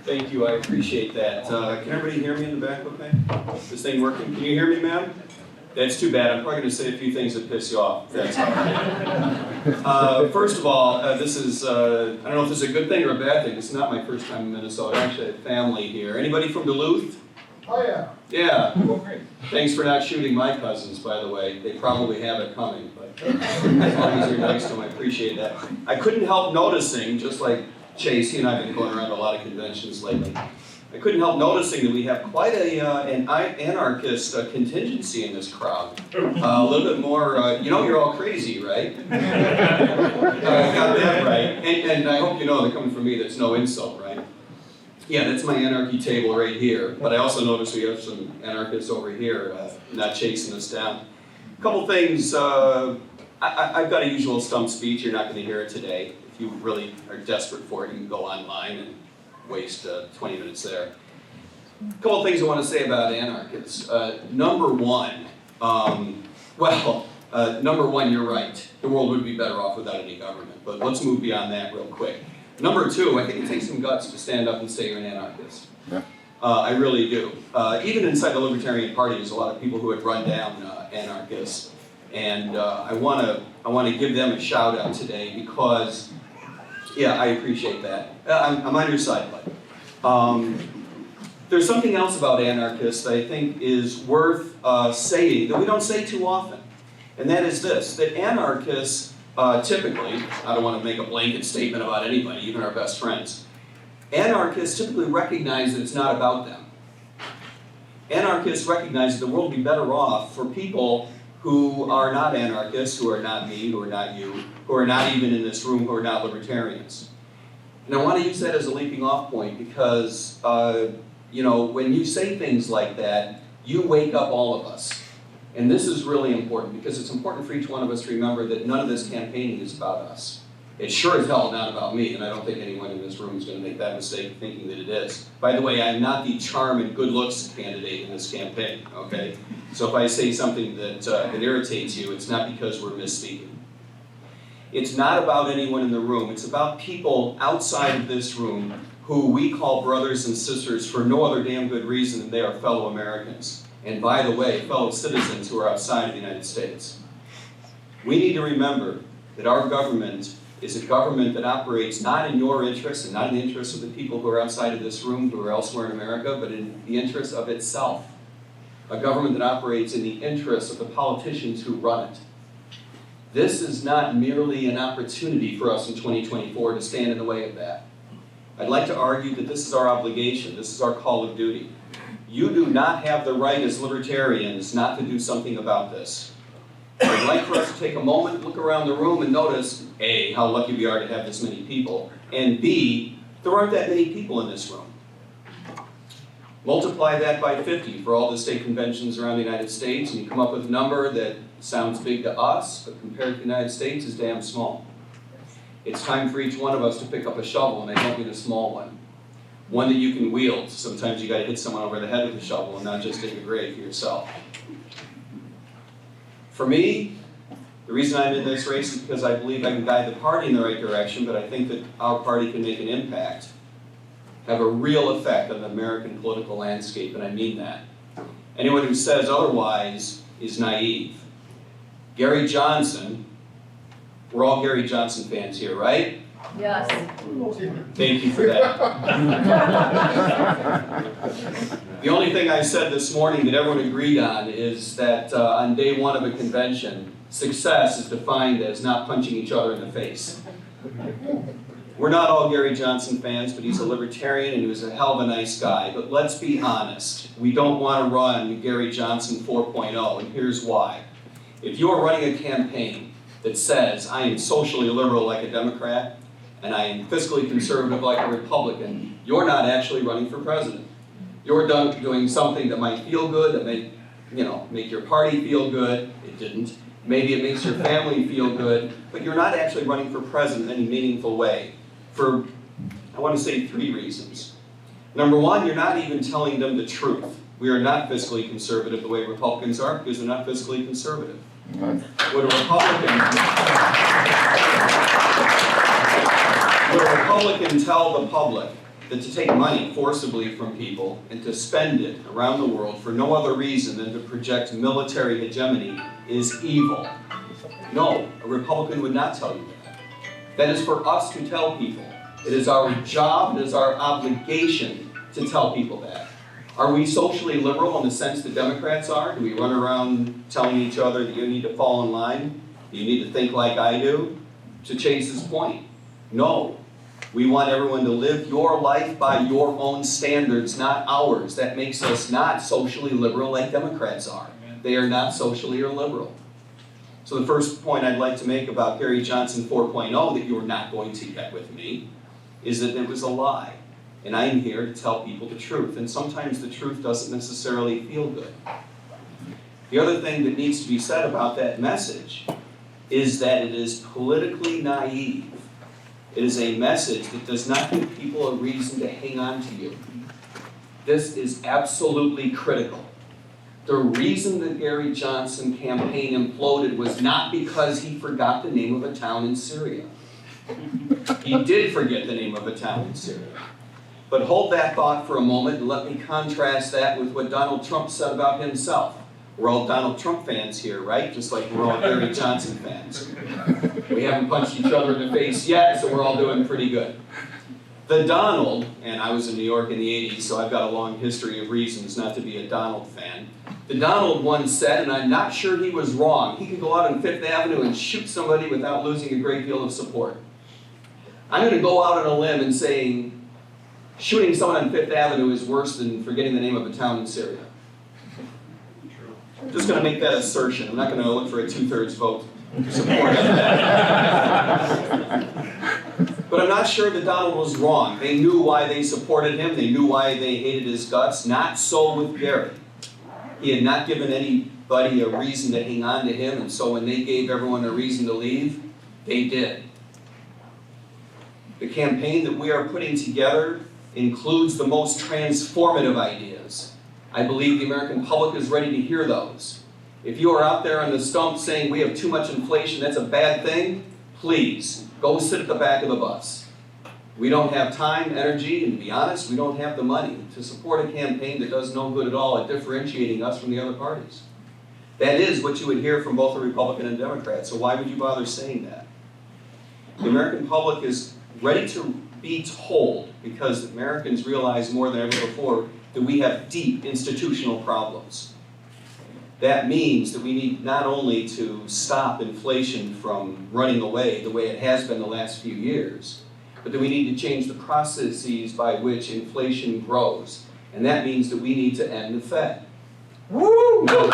Thank you, I appreciate that. Can everybody hear me in the back okay? This thing working? Can you hear me, ma'am? That's too bad. I'm probably going to say a few things that piss you off. That's all right. First of all, this is, I don't know if this is a good thing or a bad thing. It's not my first time in Minnesota. Actually, I have family here. Anybody from Duluth? Oh, yeah. Yeah. Oh, great. Thanks for not shooting my cousins, by the way. They probably have it coming, but as long as you're nice to them, I appreciate that. I couldn't help noticing, just like Chase, he and I have been going around a lot of conventions lately. I couldn't help noticing that we have quite an anarchist contingency in this crowd. A little bit more, you know you're all crazy, right? Got that right. And I hope you know that coming from me, that's no insult, right? Yeah, that's my anarchy table right here. But I also notice we have some anarchists over here not chasing us down. A couple things. I've got a usual stump speech. You're not going to hear it today. If you really are desperate for it, you can go online and waste 20 minutes there. A couple things I want to say about anarchists. Number one, you're right. The world would be better off without any government. But let's move beyond that real quick. Number two, I think it takes some guts to stand up and say you're an anarchist. Yeah. I really do. Even inside the Libertarian Party, there's a lot of people who had run down anarchists. And I want to give them a shout out today because, yeah, I appreciate that. I'm on your side, bud. There's something else about anarchists that I think is worth saying that we don't say too often. And that is this, that anarchists typically, I don't want to make a blanket statement about anybody, even our best friends, anarchists typically recognize that it's not about them. Anarchists recognize that the world would be better off for people who are not anarchists, who are not me, who are not you, who are not even in this room, who are not libertarians. And I want to use that as a leaping off point because, you know, when you say things like that, you wake up all of us. And this is really important because it's important for each one of us to remember that none of this campaigning is about us. It's sure as hell not about me, and I don't think anyone in this room is going to make that mistake of thinking that it is. By the way, I'm not the charm and good looks candidate in this campaign, okay? So if I say something that irritates you, it's not because we're misspeaking. It's not about anyone in the room. It's about people outside of this room who we call brothers and sisters for no other damn good reason than they are fellow Americans. And by the way, fellow citizens who are outside of the United States. We need to remember that our government is a government that operates not in your interests and not in the interests of the people who are outside of this room, who are elsewhere in America, but in the interests of itself. A government that operates in the interests of the politicians who run it. This is not merely an opportunity for us in 2024 to stand in the way of that. I'd like to argue that this is our obligation, this is our call of duty. You do not have the right as libertarians not to do something about this. I'd like for us to take a moment, look around the room and notice, A, how lucky we are to have this many people, and B, there aren't that many people in this room. Multiply that by 50 for all the state conventions around the United States, and you come up with a number that sounds big to us, but compared to the United States is damn small. It's time for each one of us to pick up a shovel, and I don't mean a small one. One that you can wield. Sometimes you got to hit someone over the head with a shovel and not just dig a grave for yourself. For me, the reason I'm in this race is because I believe I can guide the party in the right direction, but I think that our party can make an impact, have a real effect on the American political landscape, and I mean that. Anyone who says otherwise is naive. Gary Johnson, we're all Gary Johnson fans here, right? Yes. Thank you for that. The only thing I said this morning that everyone agreed on is that on day one of a convention, success is defined as not punching each other in the face. We're not all Gary Johnson fans, but he's a libertarian and he was a hell of a nice guy. But let's be honest, we don't want to run Gary Johnson 4.0, and here's why. If you are running a campaign that says, I am socially liberal like a Democrat, and I am fiscally conservative like a Republican, you're not actually running for president. You're doing something that might feel good, that may, make your party feel good. It didn't. Maybe it makes your family feel good, but you're not actually running for president in any meaningful way. For, I want to say 3 reasons. Number one, you're not even telling them the truth. We are not fiscally conservative the way Republicans are because they're not fiscally conservative. Would a Republican tell the public that to take money forcibly from people and to spend it around the world for no other reason than to project military hegemony is evil. No, a Republican would not tell you that. That is for us to tell people. It is our job, it is our obligation to tell people that. Are we socially liberal in the sense that Democrats are? Do we run around telling each other that you need to fall in line? You need to think like I do? To Chase's point, no. We want everyone to live your life by your own standards, not ours. That makes us not socially liberal like Democrats are. They are not socially or liberal. So the first point I'd like to make about Gary Johnson 4.0 that you're not going to get with me is that it was a lie. And I'm here to tell people the truth. And sometimes the truth doesn't necessarily feel good. The other thing that needs to be said about that message is that it is politically naive. It is a message that does not give people a reason to hang on to you. This is absolutely critical. The reason the Gary Johnson campaign imploded was not because he forgot the name of a town in Syria. He did forget the name of a town in Syria. But hold that thought for a moment and let me contrast that with what Donald Trump said about himself. We're all Donald Trump fans here, right? Just like we're all Gary Johnson fans. We haven't punched each other in the face yet, so we're all doing pretty good. The Donald, and I was in New York in the 80s, so I've got a long history of reasons not to be a Donald fan. The Donald once said, and I'm not sure he was wrong, he could go out on Fifth Avenue and shoot somebody without losing a great deal of support. I'm going to go out on a limb and saying shooting someone on Fifth Avenue is worse than forgetting the name of a town in Syria. I'm just going to make that assertion. I'm not going to look for a 2/3 vote to support that. But I'm not sure that Donald was wrong. They knew why they supported him. They knew why they hated his guts. Not so with Gary. He had not given anybody a reason to hang on to him, and so when they gave everyone a reason to leave, they did. The campaign that we are putting together includes the most transformative ideas. I believe the American public is ready to hear those. If you are out there on the stump saying we have too much inflation, that's a bad thing, please, go sit at the back of the bus. We don't have time, energy, and to be honest, we don't have the money to support a campaign that does no good at all at differentiating us from the other parties. That is what you would hear from both the Republican and Democrat, so why would you bother saying that? The American public is ready to be told, because Americans realize more than ever before, that we have deep institutional problems. That means that we need not only to stop inflation from running away the way it has been the last few years, but that we need to change the processes by which inflation grows. And that means that we need to end the Fed. Woo! Now,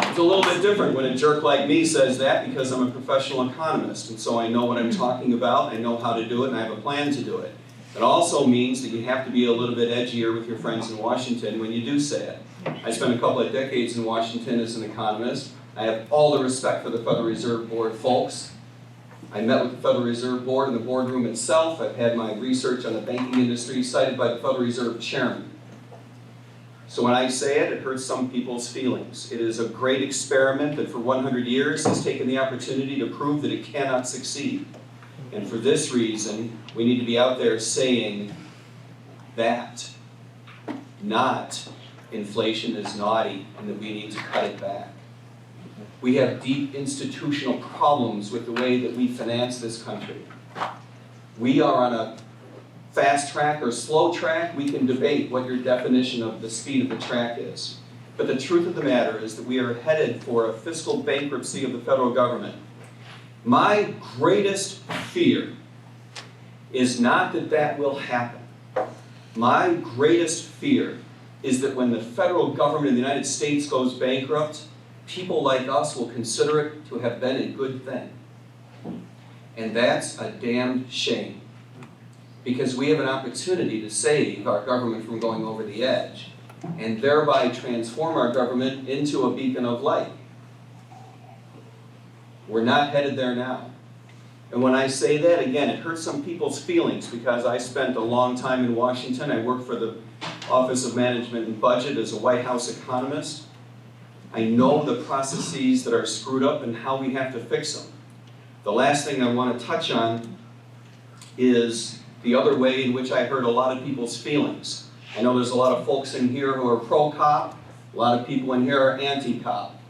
it's a little bit different when a jerk like me says that, because I'm a professional economist, and so I know what I'm talking about, I know how to do it, and I have a plan to do it. It also means that you have to be a little bit edgier with your friends in Washington when you do say it. I spent a couple of decades in Washington as an economist. I have all the respect for the Federal Reserve Board folks. I met with the Federal Reserve Board in the boardroom itself. I've had my research on the banking industry cited by the Federal Reserve Chairman. So when I say it, it hurts some people's feelings. It is a great experiment that for 100 years has taken the opportunity to prove that it cannot succeed. And for this reason, we need to be out there saying that, not inflation is naughty and that we need to cut it back. We have deep institutional problems with the way that we finance this country. We are on a fast track or slow track. We can debate what your definition of the speed of the track is. But the truth of the matter is that we are headed for a fiscal bankruptcy of the federal government. My greatest fear is not that that will happen. My greatest fear is that when the federal government of the United States goes bankrupt, people like us will consider it to have been a good thing. And that's a damned shame, because we have an opportunity to save our government from going over the edge and thereby transform our government into a beacon of light. We're not headed there now. And when I say that, again, it hurts some people's feelings, because I spent a long time in Washington. I worked for the Office of Management and Budget as a White House economist. I know the processes that are screwed up and how we have to fix them. The last thing I want to touch on is the other way in which I hurt a lot of people's feelings. I know there's a lot of folks in here who are pro-cop, a lot of people in here are anti-cop.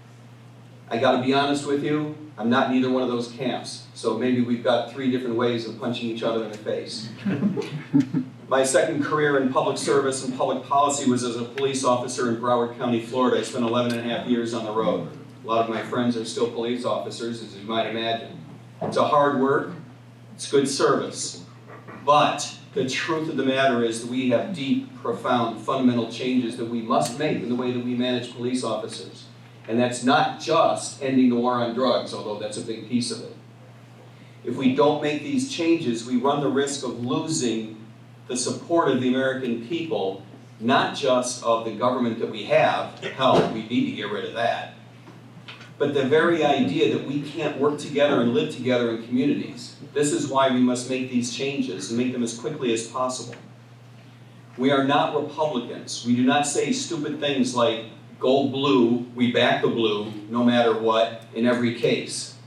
I got to be honest with you, I'm not in either one of those camps. So maybe we've got 3 different ways of punching each other in the face. My second career in public service and public policy was as a police officer in Broward County, Florida. I spent 11.5 years on the road. A lot of my friends are still police officers, as you might imagine. It's a hard work, it's good service. But the truth of the matter is that we have deep, profound, fundamental changes that we must make in the way that we manage police officers. And that's not just ending the war on drugs, although that's a big piece of it. If we don't make these changes, we run the risk of losing the support of the American people, not just of the government that we have, hell, we need to get rid of that, but the very idea that we can't work together and live together in communities. This is why we must make these changes and make them as quickly as possible. We are not Republicans. We do not say stupid things like, go blue, we back the blue, no matter what, in every case.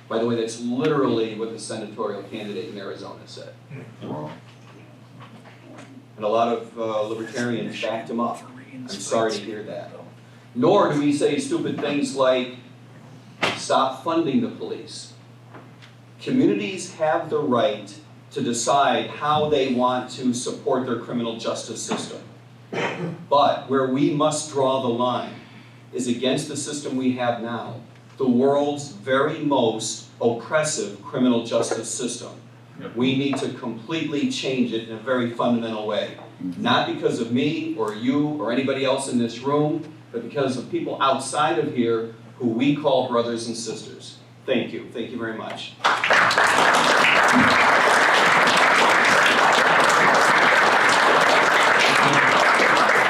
By the way, that's literally what the senatorial candidate in Arizona said. And a lot of libertarians backed him up. I'm sorry to hear that. Nor do we say stupid things like, stop funding the police. Communities have the right to decide how they want to support their criminal justice system. But where we must draw the line is against the system we have now, the world's very most oppressive criminal justice system. We need to completely change it in a very fundamental way. Not because of me or you or anybody else in this room, but because of people outside of here who we call brothers and sisters. Thank you. Thank you very much.